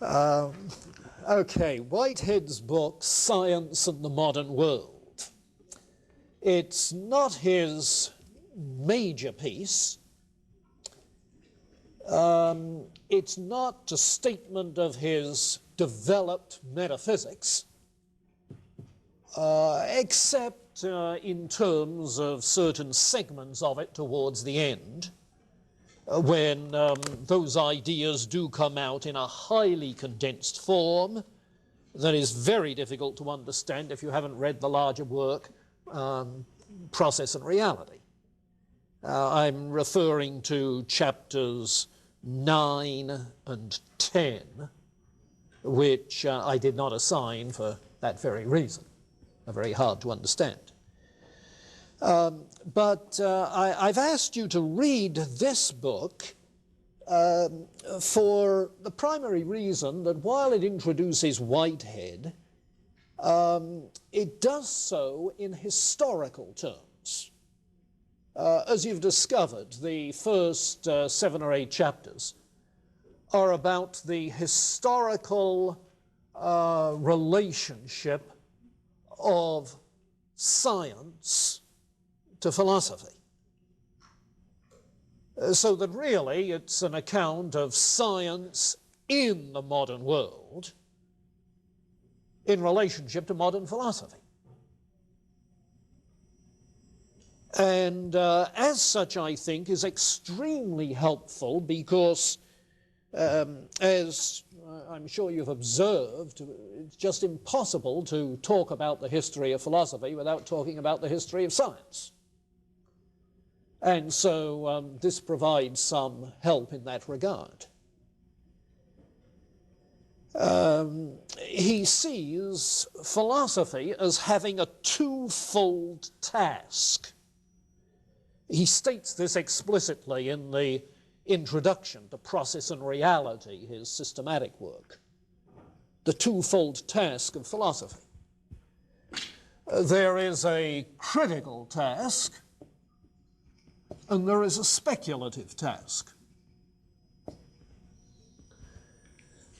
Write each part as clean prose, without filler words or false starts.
Okay, Whitehead's book, Science and the Modern World. It's not his major piece. It's not a statement of his developed metaphysics, except in terms of certain segments of it towards the end, when those ideas do come out in a highly condensed form that is very difficult to understand if you haven't read the larger work, Process and Reality. I'm referring to chapters 9 and 10, which I did not assign for that very reason. They're very hard to understand. But I've asked you to read this book for the primary reason that while it introduces Whitehead, it does so in historical terms. As you've discovered, the first 7 or 8 chapters are about the historical relationship of science to philosophy. So that really it's an account of science in the modern world in relationship to modern philosophy. And as such, I think, is extremely helpful because, as I'm sure you've observed, it's just impossible to talk about the history of philosophy without talking about the history of science. And so this provides some help in that regard. He sees philosophy as having a twofold task. He states this explicitly in the introduction to Process and Reality, his systematic work. The twofold task of philosophy. There is a critical task, and there is a speculative task.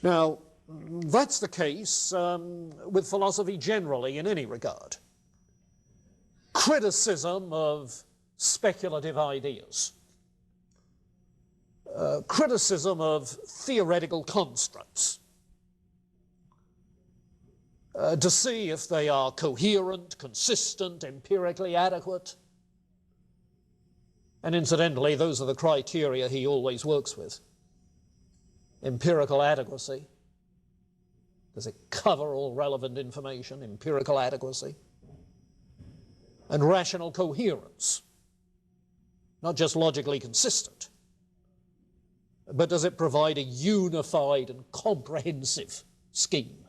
Now, that's the case with philosophy generally in any regard. Criticism of speculative ideas. Criticism of theoretical constructs. To see if they are coherent, consistent, empirically adequate. And incidentally, those are the criteria he always works with. Empirical adequacy. Does it cover all relevant information? Empirical adequacy. And rational coherence. Not just logically consistent, but does it provide a unified and comprehensive scheme?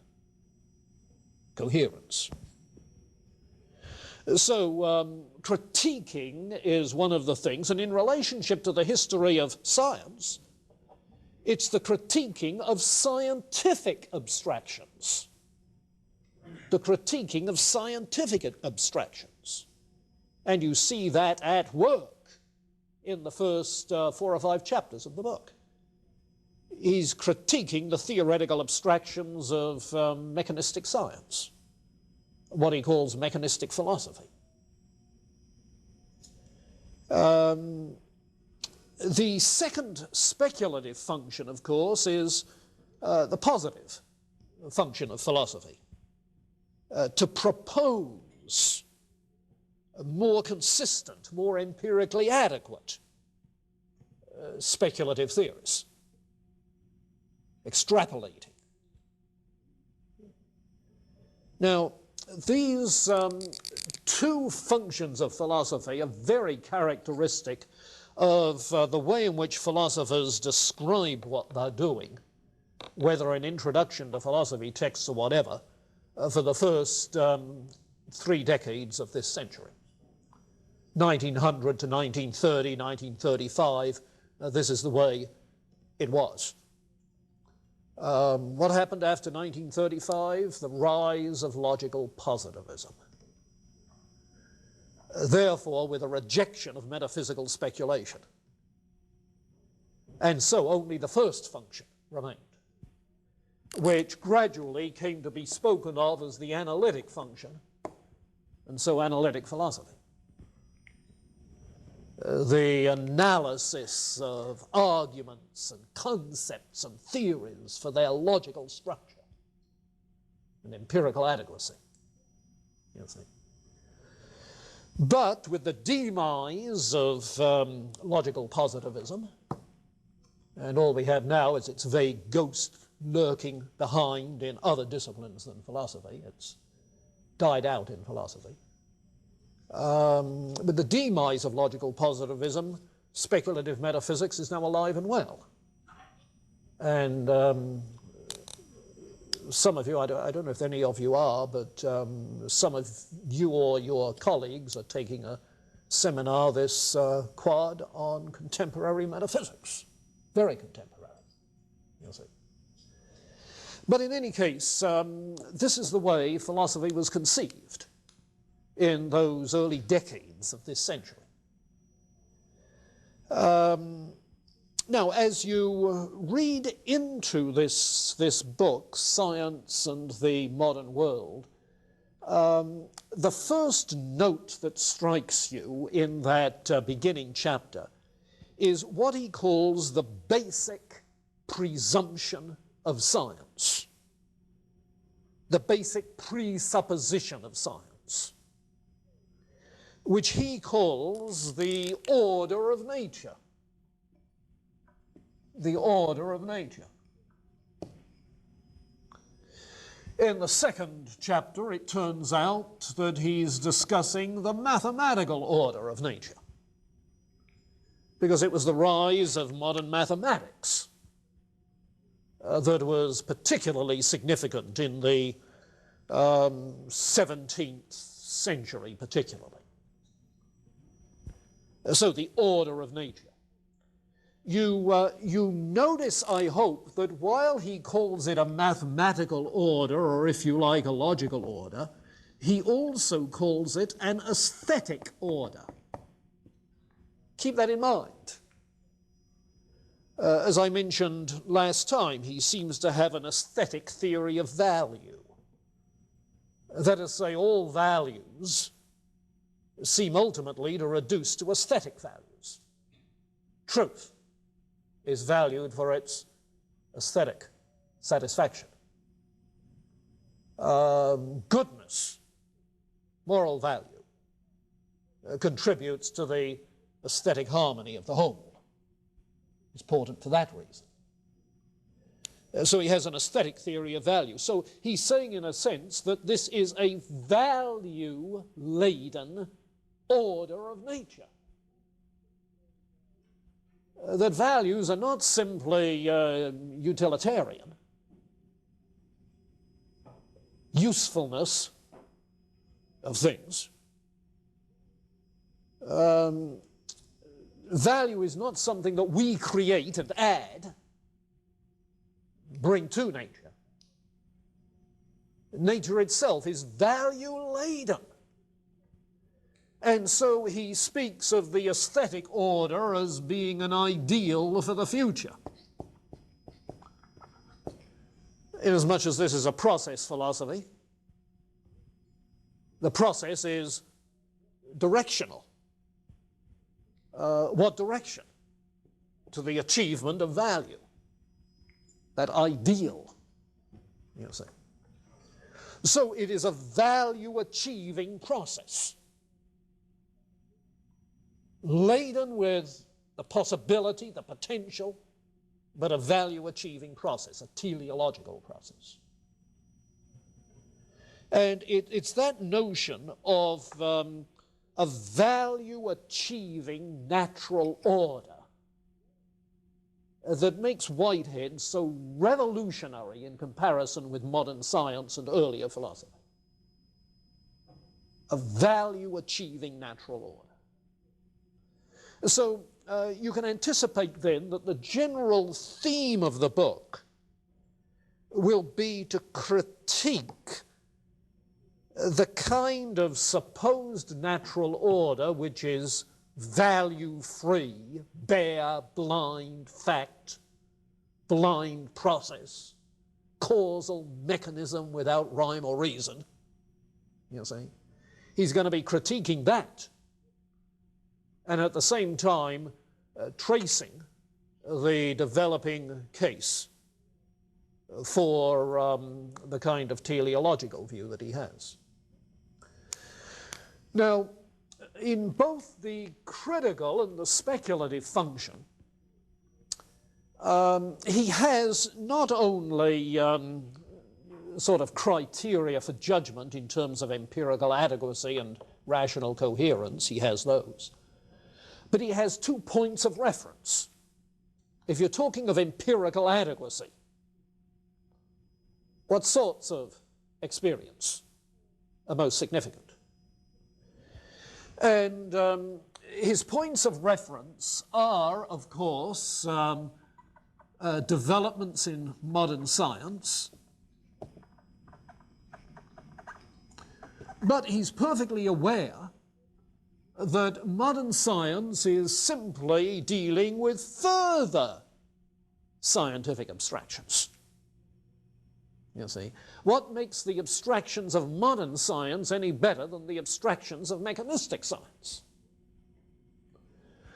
Coherence. So critiquing is one of the things, and in relationship to the history of science, it's the critiquing of scientific abstractions. The critiquing of scientific abstractions. And you see that at work in the first 4 or 5 chapters of the book. He's critiquing the theoretical abstractions of mechanistic science, what he calls mechanistic philosophy. The second speculative function, of course, is the positive function of philosophy, to propose more consistent, more empirically adequate speculative theories, extrapolating. Now, these 2 functions of philosophy are very characteristic of the way in which philosophers describe what they're doing, whether in introduction to philosophy texts or whatever, for the first 3 decades of this century. 1900 to 1930, 1935, this is the way it was. What happened after 1935? The rise of logical positivism. Therefore, with a rejection of metaphysical speculation. And so only the first function remained. which gradually came to be spoken of as the analytic function, and so analytic philosophy. The analysis of arguments and concepts and theories for their logical structure and empirical adequacy. You see. But with the demise of logical positivism, and all we have now is its vague ghost lurking behind in other disciplines than philosophy. It's died out in philosophy. With the demise of logical positivism, speculative metaphysics is now alive and well. And some of you, I don't know if any of you are, but some of you or your colleagues are taking a seminar this quad on contemporary metaphysics. Very contemporary, you'll see. But in any case, this is the way philosophy was conceived in those early decades of this century. Now, as you read into this book, Science and the Modern World, the first note that strikes you in that beginning chapter is what he calls the basic presumption of science, the basic presupposition of science, which he calls the order of nature. The order of nature. In the second chapter, it turns out that he's discussing the mathematical order of nature, because it was the rise of modern mathematics that was particularly significant in the 17th century, particularly. So the order of nature. You notice, I hope, that while he calls it a mathematical order, or if you like, a logical order, he also calls it an aesthetic order. Keep that in mind. As I mentioned last time, he seems to have an aesthetic theory of value. That is to say, all values seem ultimately to reduce to aesthetic values. Truth is valued for its aesthetic satisfaction. Goodness, moral value, contributes to the aesthetic harmony of the whole. It's important for that reason. So he has an aesthetic theory of value. So he's saying, in a sense, that this is a value-laden order of nature. That values are not simply utilitarian. Usefulness of things. Value is not something that we create and add, bring to nature. Nature itself is value-laden. And so he speaks of the aesthetic order as being an ideal for the future. Inasmuch as this is a process philosophy, the process is directional. What direction? To the achievement of value. That ideal, you see. So it is a value-achieving process, laden with the possibility, the potential, but a value-achieving process, a teleological process. And it's that notion of a value-achieving natural order that makes Whitehead so revolutionary in comparison with modern science and earlier philosophy. A value-achieving natural order. So you can anticipate then that the general theme of the book will be to critique the kind of supposed natural order which is value-free, bare, blind fact, blind process, causal mechanism without rhyme or reason, you see. He's going to be critiquing that, and at the same time tracing the developing case for the kind of teleological view that he has. Now, in both the critical and the speculative function, he has not only sort of criteria for judgment in terms of empirical adequacy and rational coherence, he has those, but he has 2 points of reference. If you're talking of empirical adequacy, what sorts of experience are most significant? And his points of reference are, of course, developments in modern science, but he's perfectly aware that modern science is simply dealing with further scientific abstractions. You see, what makes the abstractions of modern science any better than the abstractions of mechanistic science?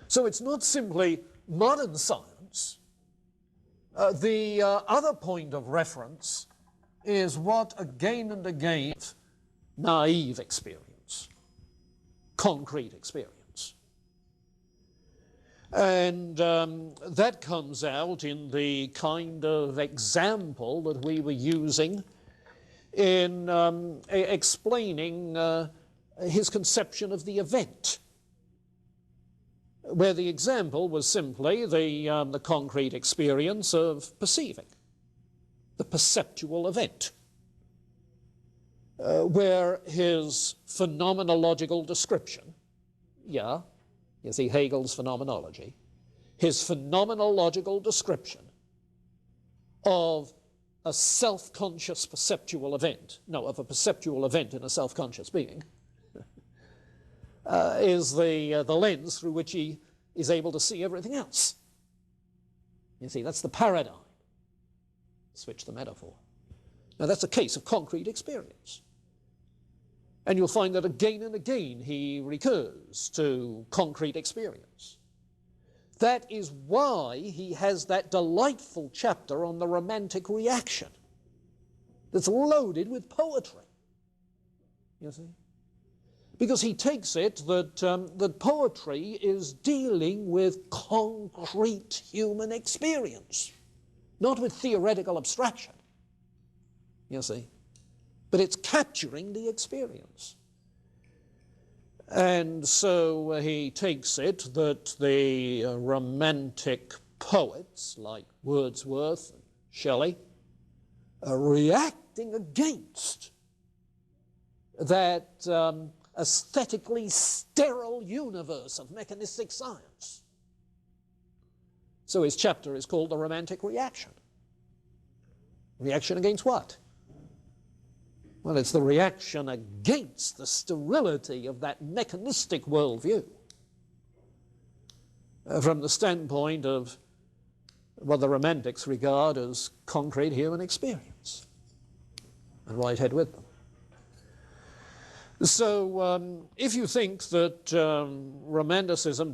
So it's not simply modern science. The other point of reference is what again and again, naive experience, concrete experience. And that comes out in the kind of example that we were using in explaining his conception of the event, where the example was simply the concrete experience of perceiving, the perceptual event, where his phenomenological description, you see Hegel's phenomenology, his phenomenological description of a self-conscious perceptual event, of a perceptual event in a self-conscious being, is the lens through which he is able to see everything else. You see, that's the paradigm. Switch the metaphor. Now that's a case of concrete experience. And you'll find that again and again he recurs to concrete experience. That is why he has that delightful chapter on the romantic reaction that's loaded with poetry, you see. Because he takes it that poetry is dealing with concrete human experience, not with theoretical abstraction, you see. But it's capturing the experience. And so he takes it that the romantic poets like Wordsworth and Shelley are reacting against that aesthetically sterile universe of mechanistic science. So his chapter is called The Romantic Reaction. Reaction against what? Well, it's the reaction against the sterility of that mechanistic worldview from the standpoint of what the Romantics regard as concrete human experience, and Whitehead with them. So if you think that Romanticism